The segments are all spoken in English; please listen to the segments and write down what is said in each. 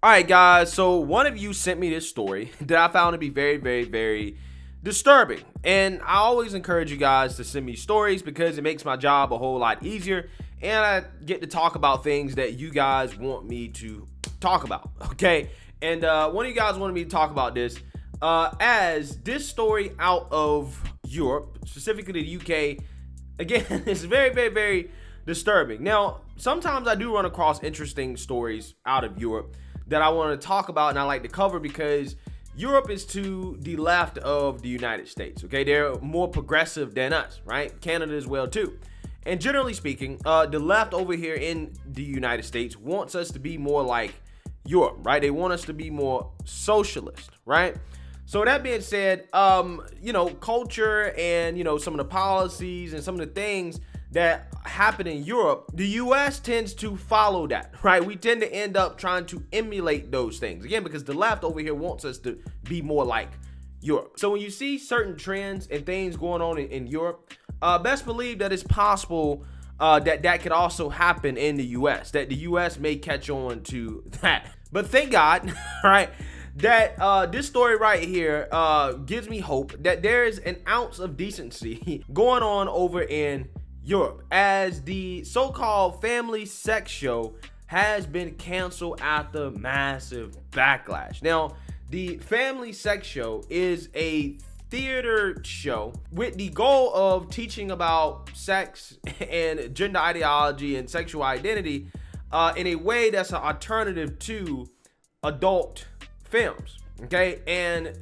All right, guys. So one of you sent me this story that I found to be very, very, very disturbing. And I always encourage you guys to send me stories because it makes my job a whole lot easier. And I get to talk about things that you guys want me to talk about. Okay. And one of you guys wanted me to talk about this as this story out of Europe, specifically the UK, again, it's very, very, very disturbing. Now, sometimes I do run across interesting stories out of Europe that I want to talk about and I like to cover because Europe is to the left of the United States. Okay, they're more progressive than us, right? Canada as well too. And generally speaking, the left over here in the United States wants us to be more like Europe, right? They want us to be more socialist, right? So that being said, culture and, some of the policies and some of the things that happen in Europe, the US tends to follow that, right? We tend to end up trying to emulate those things. Again, because the left over here wants us to be more like Europe. So when you see certain trends and things going on in Europe, best believe that it's possible that could also happen in the US, that the US may catch on to that. But thank God, right, that this story right here gives me hope that there is an ounce of decency going on over in Europe, as the so-called family sex show has been canceled after massive backlash. Now, the family sex show is a theater show with the goal of teaching about sex and gender ideology and sexual identity in a way that's an alternative to adult films. Okay, and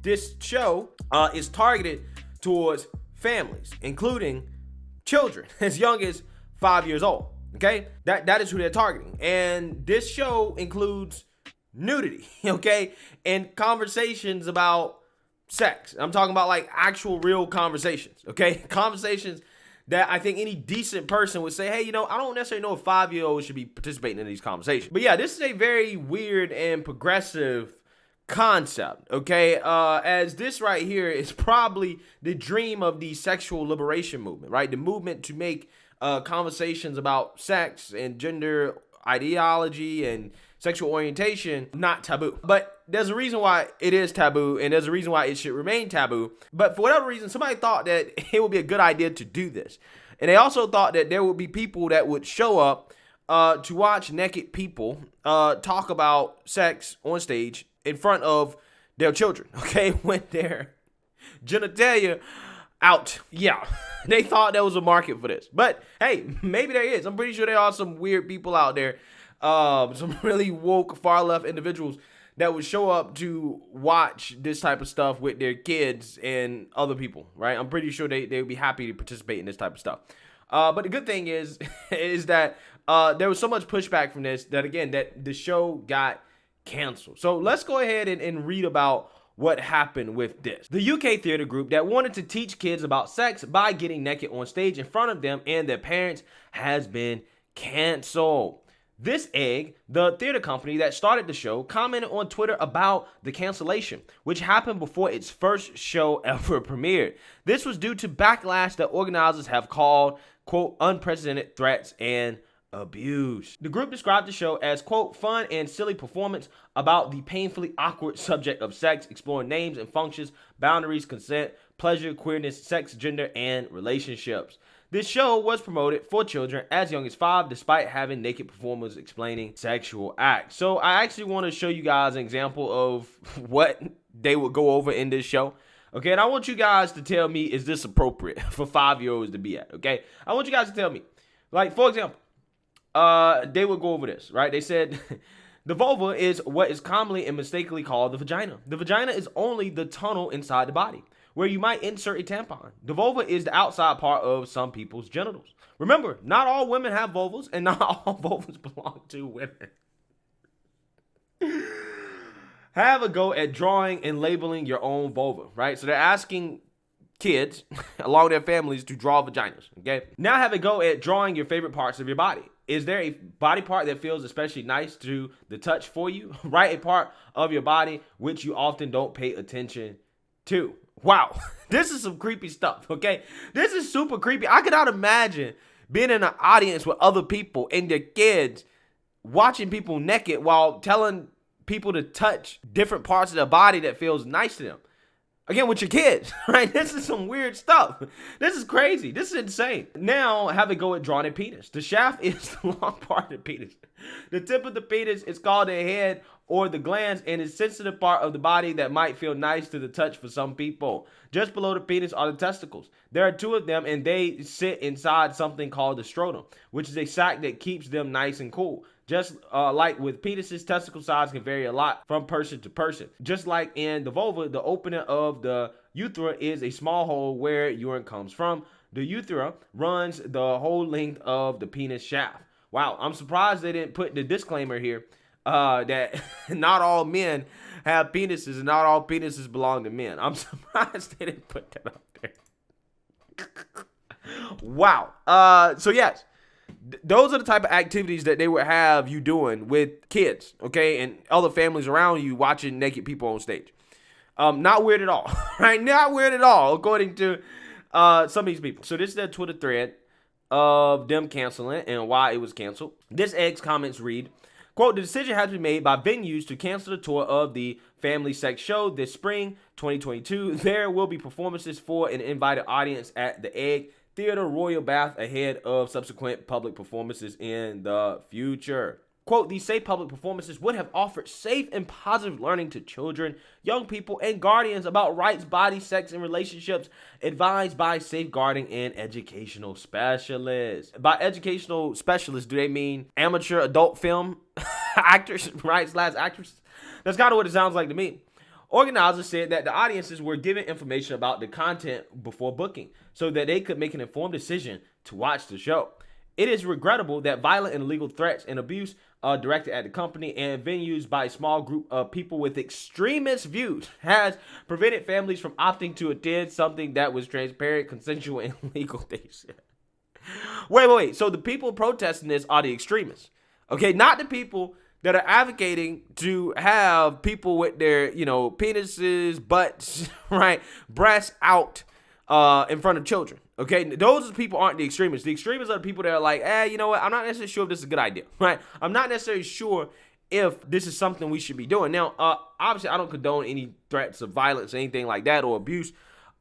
this show is targeted towards families, including children as young as 5 years old. Okay, that is who they're targeting, and this show includes nudity, okay, and conversations about sex. I'm talking about like actual real conversations, okay, conversations that I think any decent person would say, hey, I don't necessarily know if 5-year-olds should be participating in these conversations. But yeah, this is a very weird and progressive concept, okay, as this right here is probably the dream of the sexual liberation movement, right? The movement to make conversations about sex and gender ideology and sexual orientation not taboo. But there's a reason why it is taboo, and there's a reason why it should remain taboo. But for whatever reason, somebody thought that it would be a good idea to do this, and they also thought that there would be people that would show up to watch naked people talk about sex on stage in front of their children, okay, when their genitalia out. Yeah, they thought there was a market for this. But hey, maybe there is. I'm pretty sure there are some weird people out there, some really woke, far left individuals that would show up to watch this type of stuff with their kids and other people, right? I'm pretty sure they would be happy to participate in this type of stuff. But the good thing is that there was so much pushback from this that, again, that the show got canceled. So let's go ahead and read about what happened with this. The UK theater group that wanted to teach kids about sex by getting naked on stage in front of them and their parents has been canceled. This Egg, the theater company that started the show, commented on Twitter about the cancellation, which happened before its first show ever premiered. This was due to backlash that organizers have called, quote, unprecedented threats and abuse. The group described the show as, quote, fun and silly performance about the painfully awkward subject of sex, exploring names and functions, boundaries, consent, pleasure, queerness, sex, gender, and relationships. This show was promoted for children as young as 5, despite having naked performers explaining sexual acts. So I actually want to show you guys an example of what they would go over in this show. Okay, and I want you guys to tell me, is this appropriate for 5-year-olds to be at? Okay, I want you guys to tell me. Like, for example, they would go over this, right? They said, the vulva is what is commonly and mistakenly called the vagina. The vagina is only the tunnel inside the body where you might insert a tampon. The vulva is the outside part of some people's genitals. Remember, not all women have vulvas, and not all vulvas belong to women. Have a go at drawing and labeling your own vulva, right? So they're asking kids, along with their families, to draw vaginas, okay? Now have a go at drawing your favorite parts of your body. Is there a body part that feels especially nice to the touch for you? Write a part of your body which you often don't pay attention to. Wow, this is some creepy stuff, okay? This is super creepy. I cannot imagine being in an audience with other people and their kids watching people naked while telling people to touch different parts of their body that feels nice to them. Again, with your kids, right? This is some weird stuff. This is crazy. This is insane. Now, have it go with drawing a penis. The shaft is the long part of the penis. The tip of the penis is called the head or the glands and is a sensitive part of the body that might feel nice to the touch for some people. Just below the penis are the testicles. There are two of them, and they sit inside something called the scrotum, which is a sac that keeps them nice and cool. Just like with penises, testicle size can vary a lot from person to person. Just like in the vulva, the opening of the urethra is a small hole where urine comes from. The urethra runs the whole length of the penis shaft. Wow, I'm surprised they didn't put the disclaimer here that not all men have penises and not all penises belong to men. I'm surprised they didn't put that up there. Wow. So yes. Those are the type of activities that they would have you doing with kids, okay, and other families around you watching naked people on stage. Not weird at all, right? Not weird at all, according to some of these people. So this is their Twitter thread of them canceling and why it was canceled. This egg's comments read, quote, the decision has been made by venues to cancel the tour of the Family Sex Show this spring, 2022. There will be performances for an invited audience at the Egg Theater Royal Bath ahead of subsequent public performances in the future. Quote, these safe public performances would have offered safe and positive learning to children, young people, and guardians about rights, body, sex, and relationships, advised by safeguarding and educational specialists. By educational specialists, do they mean amateur adult film actors, right, / actresses? That's kind of what it sounds like to me. Organizers said that the audiences were given information about the content before booking so that they could make an informed decision to watch the show. It is regrettable that violent and illegal threats and abuse directed at the company and venues by a small group of people with extremist views has prevented families from opting to attend something that was transparent, consensual, and legal, they said. Wait. So the people protesting this are the extremists. Okay, not the people that are advocating to have people with their, penises, butts, right, breasts out in front of children. Okay, those people aren't the extremists. The extremists are the people that are like, you know what? I'm not necessarily sure if this is a good idea, right? I'm not necessarily sure if this is something we should be doing. Now, obviously, I don't condone any threats of violence or anything like that or abuse,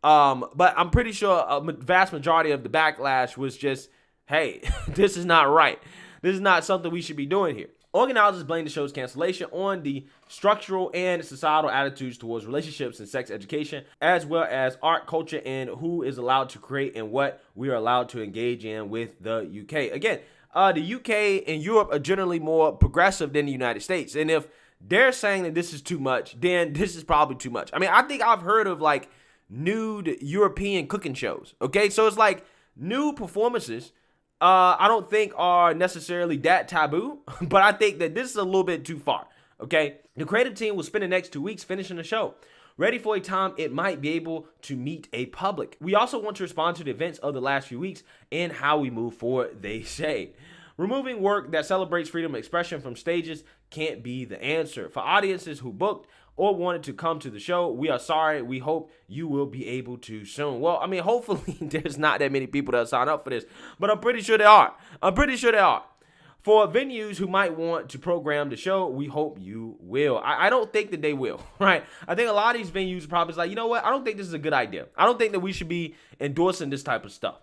but I'm pretty sure a vast majority of the backlash was just, hey, this is not right. This is not something we should be doing here. Organizers blame the show's cancellation on the structural and societal attitudes towards relationships and sex education, as well as art, culture, and who is allowed to create and what we are allowed to engage in with the UK. Again, the UK and Europe are generally more progressive than the United States. And if they're saying that this is too much, then this is probably too much. I mean, I think I've heard of like nude European cooking shows. Okay, so it's like nude performances I don't think are necessarily that taboo, but I think that this is a little bit too far, okay? The creative team will spend the next 2 weeks finishing the show, ready for a time it might be able to meet a public. We also want to respond to the events of the last few weeks and how we move forward, they say. Removing work that celebrates freedom of expression from stages can't be the answer. For audiences who booked or wanted to come to the show, we are sorry. We hope you will be able to soon. Well, I mean, hopefully there's not that many people that sign up for this, but I'm pretty sure they are. For venues who might want to program the show, we hope you will. I don't think that they will, right? I think a lot of these venues are probably like, you know what? I don't think this is a good idea. I don't think that we should be endorsing this type of stuff.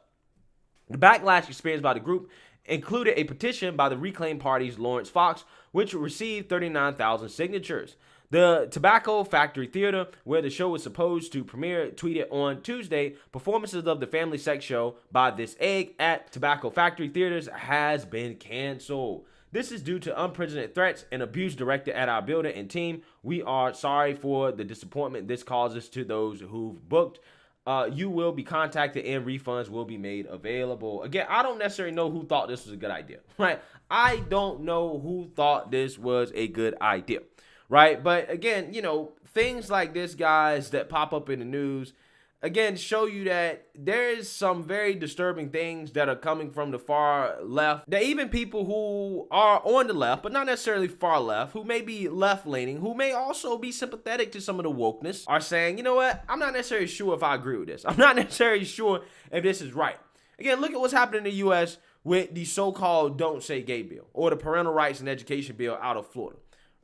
The backlash experienced by the group included a petition by the Reclaim Party's Lawrence Fox, which received 39,000 signatures. The Tobacco Factory Theater, where the show was supposed to premiere, tweeted on Tuesday, performances of the Family Sex Show by This Egg at Tobacco Factory Theaters has been canceled. This is due to unprecedented threats and abuse directed at our building and team. We are sorry for the disappointment this causes to those who've booked. You will be contacted and refunds will be made available. Again, I don't necessarily know who thought this was a good idea, right? I don't know who thought this was a good idea, right? But again, things like this, guys, that pop up in the news, again, show you that there is some very disturbing things that are coming from the far left. That even people who are on the left, but not necessarily far left, who may be left-leaning, who may also be sympathetic to some of the wokeness, are saying, you know what? I'm not necessarily sure if I agree with this. I'm not necessarily sure if this is right. Again, look at what's happening in the U.S. with the so-called Don't Say Gay bill or the parental rights and education bill out of Florida.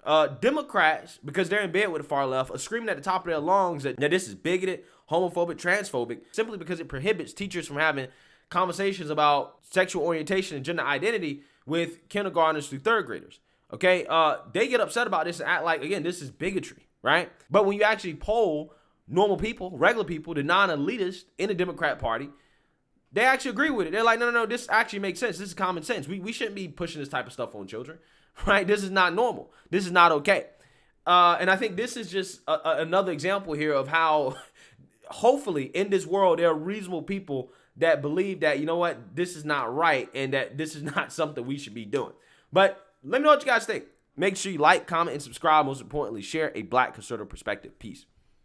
Democrats, because they're in bed with the far left, are screaming at the top of their lungs that this is bigoted, homophobic, transphobic, simply because it prohibits teachers from having conversations about sexual orientation and gender identity with kindergartners through third graders. Okay, they get upset about this and act like, again, this is bigotry, right? But when you actually poll normal people, regular people, the non-elitists in the Democrat Party, they actually agree with it. They're like, no, this actually makes sense. This is common sense. We shouldn't be pushing this type of stuff on children, right? This is not normal. This is not okay. And I think this is just another example here of how, hopefully, in this world, there are reasonable people that believe that, you know what, this is not right and that this is not something we should be doing. But let me know what you guys think. Make sure you like, comment, and subscribe. Most importantly, share a Black conservative perspective. Peace.